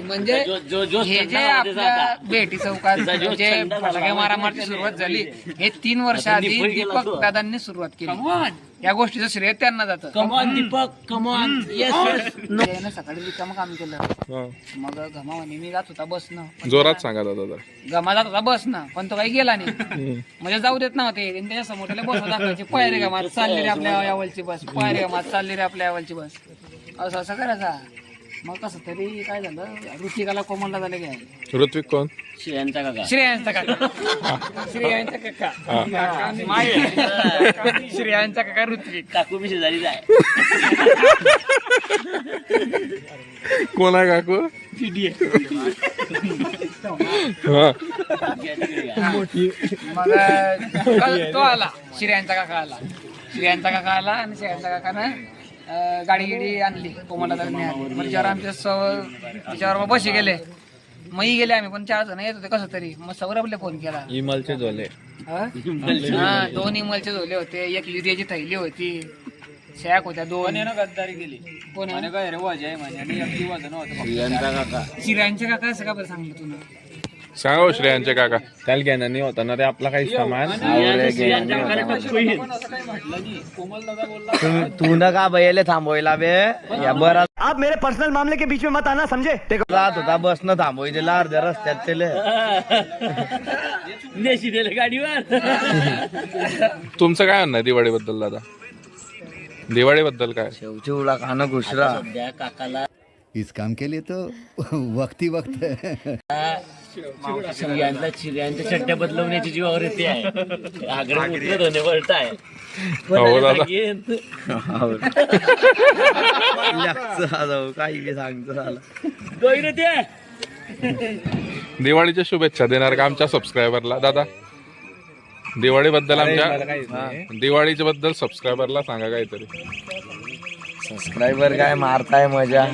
म्हणजे हे जे आपल्या भेटी चौकात जे फटाके मारामारची सुरुवात झाली हे 3 वर्ष आधी दीपक दादांनी सुरुवात केली. या गोष्टीचं श्रेय त्यांना जातं. Come on Deepak come on. त्यानं सकाळी रिकामं काम केलं. मग घमा नेहमी जात होता बसनं. जोरात सांगा दादा. गमा जात होता बसनं पण तो काही गेला नाही. म्हणजे जाऊ देत नव्हते. त्याच्या समोर त्याला बस दाखवायची. पायरे गमात चालली रे आपल्या यावलची बस. पायरे गमात चालली रे आपल्या यावलची बस. असं असं करायचा. मग कसं तरी काय झालं ऋतिकाला कोमलला झालं काय. ऋत्विक कोण? श्रेयांचा काका. श्रेयांचा काका. श्रेयांचा काका. श्रेयांचा काका ऋत्विक. काकू मी शेजारीच आहे. कोण आहे काकू? मग तो आला. श्रेयांचा काका आला. श्रेयांचा काका आला आणि श्रेयांचा काकानं गाडी गिडी आणली कोमलला त्याच्यावर आमच्या त्याच्यावर मग बशी गेले. मग गेले आम्ही पण 4 जण येत होते कसं तरी. मग सौरभला फोन केला. इमलचे झोले. हा 2 इमलचे झोले होते. 1 युरियाची थैली होती. शॅक होत्या 2. गद्दारी केली. कोण काय रे वजय श्रेयांचा काका. श्रेयांच्या काका असं का बरं सांगलं तुला. सांगा हो श्रेयांचे काका. त्याला घेणं नाही होता ना रे आपला काही सामान. तू न का बैले थांबवायला बे या बरा. आप मेरे पर्सनल मामले के बीच में मत आना समझे. रात होता बस न थांबवायला अर्ध्या रस्त्यात त्याला देशी दिले गाडीवर. तुमचं काय म्हणणं आहे दिवाळीबद्दल दादा? दिवाळीबद्दल काय? शेवचिवला खाणं घुसरा. काकाला इस काम के लिए तो वक्त ही वक्त है. चिऱ्यांच्या चड्ड्या बदलवण्याची जीवावर येते आहे. आग्रह उतरत होणे वळत आहे. काही बी सांगतो झालं. दिवाळीच्या शुभेच्छा देणार का आमच्या सबस्क्रायबरला दादा? दिवाळीबद्दल आमच्या दिवाळीच्या बद्दल सबस्क्रायबरला सांगा काहीतरी. सबस्क्रायबर काय मारताय मजा.